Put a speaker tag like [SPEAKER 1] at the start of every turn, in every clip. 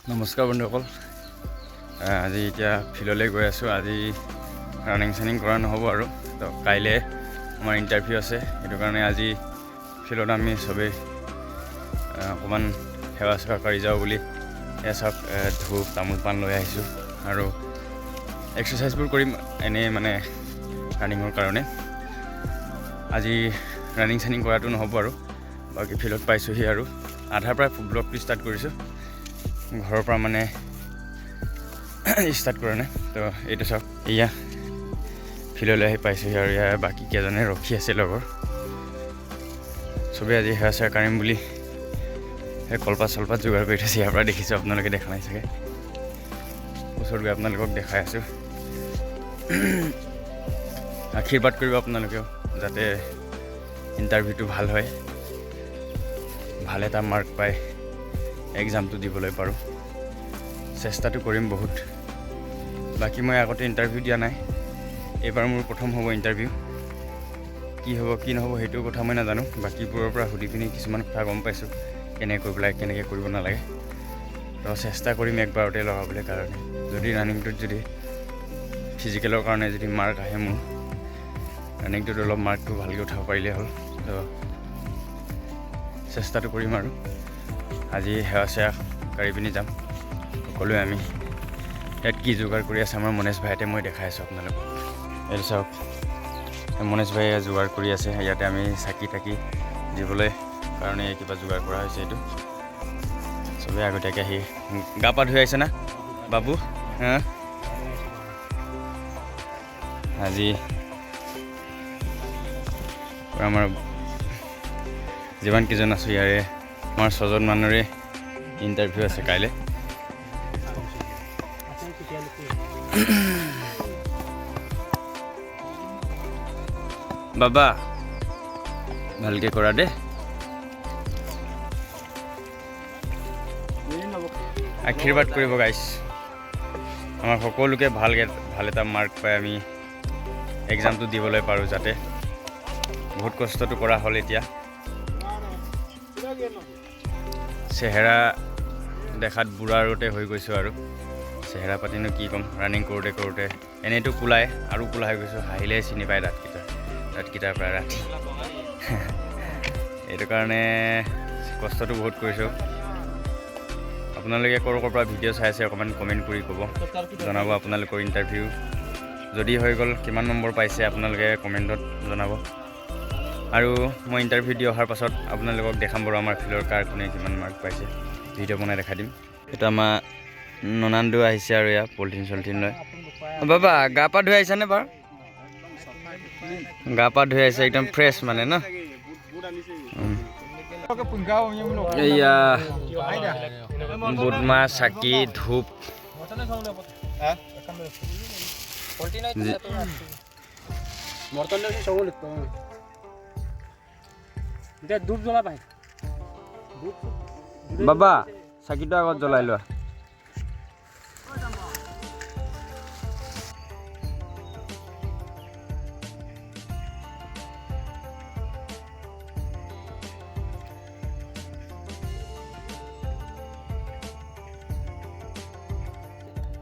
[SPEAKER 1] নমস্কাৰ বন্ধুসকল, আজি এতিয়া ফিল্ডলৈ গৈ আছোঁ। আজি ৰানিং চানিং কৰা নহ'ব আৰু তো কাইলৈ আমাৰ ইণ্টাৰভিউ আছে। সেইটো কাৰণে আজি ফিল্ডত আমি চবেই অকণমান সেৱা চেৱা কৰি যাওঁ বুলি এয়া চাওক ধূপ তামোল পাণ লৈ আহিছোঁ আৰু এক্সাৰচাইজবোৰ কৰিম এনেই মানে ৰানিঙৰ কাৰণে। আজি ৰানিং চানিং কৰাটো নহ'ব আৰু বাকী ফিল্ডত পাইছোঁহি আৰু আধাৰ পৰা ব্লগটো ষ্টাৰ্ট কৰিছোঁ, ঘৰৰ পৰা মানে ষ্টাৰ্ট কৰা নাই। তো এইটো চাওক, এয়া ফিল্ডলৈ আহি পাইছোঁহি আৰু ইয়াৰ বাকী কেইজনে ৰখি আছে লগৰ। চবেই আজি সেৱা চেৱা কাঢ়িম বুলি সেই কলপাত চলপাত যোগাৰ কৰি থৈছে। ইয়াৰ পৰা দেখিছোঁ, আপোনালোকে দেখা নাই চাগে। ওচৰত গৈ আপোনালোকক দেখাই আছোঁ। আশীৰ্বাদ কৰিব আপোনালোকেও যাতে ইণ্টাৰভিউটো ভাল হয়, ভাল এটা মাৰ্ক পায় এক্সামটো দিবলৈ পাৰোঁ। চেষ্টাটো কৰিম বহুত। বাকী মই আগতে ইণ্টাৰভিউ দিয়া নাই, এইবাৰ মোৰ প্ৰথম হ'ব ইণ্টাৰভিউ। কি হ'ব কি নহ'ব সেইটো কথা মই নাজানো। বাকীবোৰৰ পৰা সুধি পিনি কিছুমান কথা গম পাইছোঁ, কেনেকৈ কৰিব লাগে কেনেকৈ কৰিব নালাগে। তো চেষ্টা কৰিম একবাৰতে লগাবলৈ কাৰণে। যদি ৰানিংটোত যদি ফিজিকেলৰ কাৰণে যদি মাৰ্ক আহে, মোৰ ৰানিংটোত অলপ মাৰ্কটো ভালকৈ উঠাব পাৰিলে হ'ল। তো চেষ্টাটো কৰিম আৰু আজি সেৱা চেৱা কাঢ়ি পিনি যাম সকলোৱে। আমি ইয়াত কি যোগাৰ কৰি আছে আমাৰ মনেশ ভাইতে মই দেখাই আছোঁ আপোনালোকক। এইটো চাওক, মনেশ ভাইয়ে যোগাৰ কৰি আছে। ইয়াতে আমি চাকি তাকি দিবলৈ কাৰণে কিবা যোগাৰ কৰা হৈছে। এইটো চবেই আগতীয়াকৈ আহি গা পা ধুই আহিছে না বাবু? আজি আমাৰ যিমান কেইজন আছোঁ ইয়াৰে আমাৰ 6জন মানুহৰে ইণ্টাৰভিউ আছে কাইলৈ। বাবা ভালকৈ কৰা দে। আশীৰ্বাদ কৰিব গাইছ, আমাৰ সকলোকে ভাল এটা মাৰ্ক পাই আমি এক্সামটো দিবলৈ পাৰোঁ যাতে। বহুত কষ্টটো কৰা হ'ল। এতিয়া চেহেৰা দেখাত বুঢ়াৰতে হৈ গৈছোঁ আৰু চেহেৰা পাতিনো কি ক'ম। ৰানিং কৰোঁতে কৰোঁতে এনেইতো কোলাই আৰু কোলা হৈ গৈছোঁ। হাঁহিলেই চিনি পায় দাঁতকেইটাৰ পৰা ৰাতি। এইটো কাৰণে কষ্টটো বহুত কৰিছোঁ। আপোনালোকে ক'ৰ পৰা ভিডিঅ' চাই আছে অকণমান কমেণ্ট কৰি ক'ব, জনাব আপোনালোকৰ ইণ্টাৰভিউ যদি হৈ গ'ল, কিমান নম্বৰ পাইছে আপোনালোকে কমেণ্টত জনাব। আৰু মই ইণ্টাৰভিউ দি অহাৰ পাছত আপোনালোকক দেখাম বাৰু আমাৰ ফিল্ডৰ কাৰ কোনে কিমান মাৰ্ক পাইছে, ভিডিঅ' বনাই দেখাই দিম। এইটো আমাৰ ননান্দু আহিছে আৰু ইয়াত পলিথিন চলিথিন লৈ। বাবা গা পা ধুই আহিছানে বাৰু? গা পা ধুই আহিছে একদম ফ্ৰেছ মানে ন। এয়া বুটমাহ, চাকি, ধূপ বাবা চাকিটো আগত জ্বলাই লোৱা।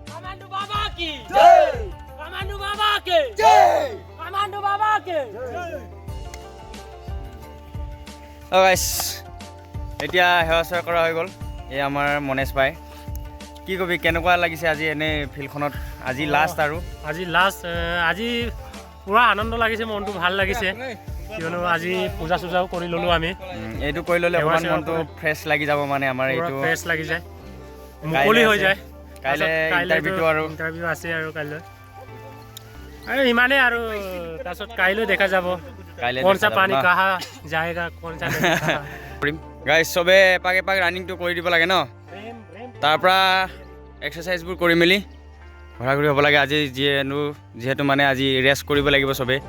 [SPEAKER 2] Kamandu Baba ki jai! Kamandu Baba ki jai! Kamandu Baba ki jai!
[SPEAKER 1] গাইছ, এতিয়া সেৱা চেৱা কৰা হৈ গ'ল। এই আমাৰ মনেশ ভাই, কি কবি কেনেকুৱা লাগিছে আজি এনেই ফিল্ডখনত? আজি লাষ্ট আৰু
[SPEAKER 2] আজি পুৰা আনন্দ লাগিছে, মনটো ভাল লাগিছে। কিয়নো আজি পূজা চূজাও কৰি ল'লোঁ আমি।
[SPEAKER 1] এইটো কৰি ল'লে অকণমান মনটো ফ্ৰেছ লাগি যাব, মানে আমাৰ এইটো
[SPEAKER 2] ফ্ৰেছ লাগি যায়, মুকলি হৈ যায়।
[SPEAKER 1] কাইলৈ ইণ্টাৰভিউটো আৰু
[SPEAKER 2] ইণ্টাৰভিউ আছে আৰু কাইলৈ আৰু ইমানেই আৰু। তাৰপিছত কাইলৈ দেখা যাব কোন চা পানী কাহা যায়গা, কোন চা
[SPEAKER 1] কৰিম। গাইজ চবে এপাক এপাক ৰানিংটো কৰি দিব লাগে ন, তাৰপৰা এক্সাৰচাইজবোৰ কৰি মেলি ঘূৰা ঘূৰি হ'ব লাগে। আজি যিহেতু মানে আজি ৰেষ্ট কৰিব লাগিব, চবেই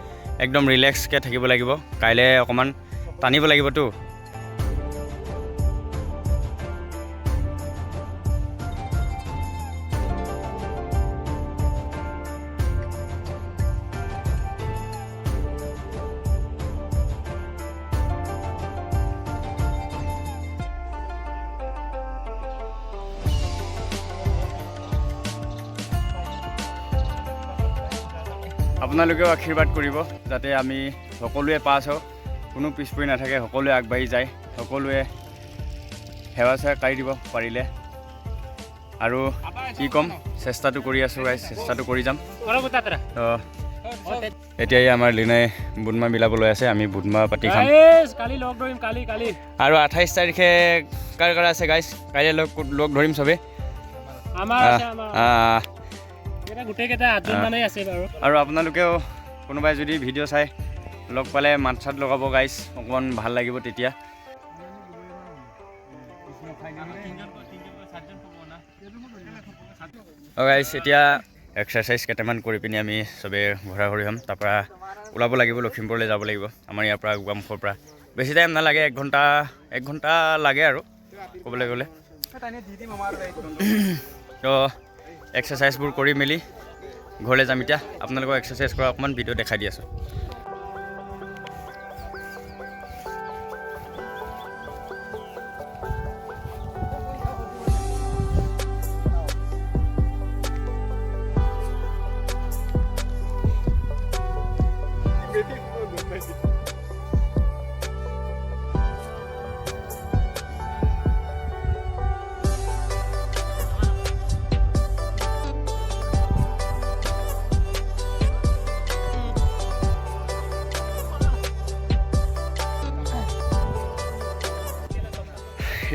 [SPEAKER 1] একদম ৰিলেক্সকৈ থাকিব লাগিব। কাইলৈ অকণমান টানিব লাগিবতো। আপোনালোকেও আশীৰ্বাদ কৰিব যাতে আমি সকলোৱে পাছ হওঁ, কোনো পিছ পৰি নাথাকে, সকলোৱে আগবাঢ়ি যায়, সকলোৱে সেৱা কাঢ়ি দিব পাৰিলে। আৰু কি ক'ম, চেষ্টাটো কৰি আছোঁ গাইজ, চেষ্টাটো কৰি যাম। তো এতিয়া আমাৰ লিনাই বুটমাহ মিলাব লৈ আছে, আমি বুটমাহ পাতি খাম। আৰু 28 তাৰিখে কাৰ কাৰ আছে গাইজ, কাইলৈ লগ ধৰিম চবেই। আৰু আপোনালোকেও কোনোবাই যদি ভিডিঅ' চাই লগ পালে মাত চাত লগাব গাইজ, অকণমান ভাল লাগিব তেতিয়া। গাইজ এতিয়া এক্সাৰচাইজ কেইটামান কৰি পিনি আমি চবেই ঘূৰা ঘূৰি হ'ম, তাৰপৰা ওলাব লাগিব, লখিমপুৰলৈ যাব লাগিব। আমাৰ ইয়াৰ পৰা গোগামুখৰ পৰা বেছি টাইম নালাগে, 1 ঘণ্টা লাগে আৰু ক'বলৈ গ'লে। তো এক্সাৰচাইজবোৰ কৰি মেলি ঘৰলৈ যাম। এতিয়া আপোনালোকক এক্সাৰচাইজ কৰা অকণমান ভিডিঅ' দেখাই দি আছোঁ।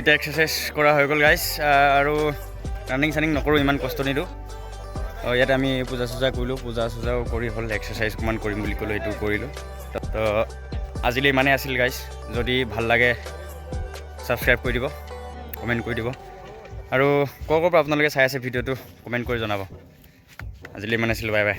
[SPEAKER 1] এতিয়া এক্সাৰচাইজ কৰা হৈ গ'ল গাইজ, আৰু ৰানিং চানিং নকৰোঁ, ইমান কষ্ট নিদিওঁ। ইয়াতে আমি পূজা চূজা কৰিলোঁ, পূজা চূজাও কৰি হ'ল, এক্সাৰচাইজ অকণমান কৰিম বুলি ক'লোঁ, এইটো কৰিলোঁ। তো আজিলৈ ইমানেই আছিল গাইজ। যদি ভাল লাগে ছাবস্ক্ৰাইব কৰি দিব, কমেণ্ট কৰি দিব, আৰু ক'ৰ পৰা আপোনালোকে চাই আছে ভিডিঅ'টো কমেণ্ট কৰি জনাব। আজিলৈ ইমান আছিল, বাই বাই।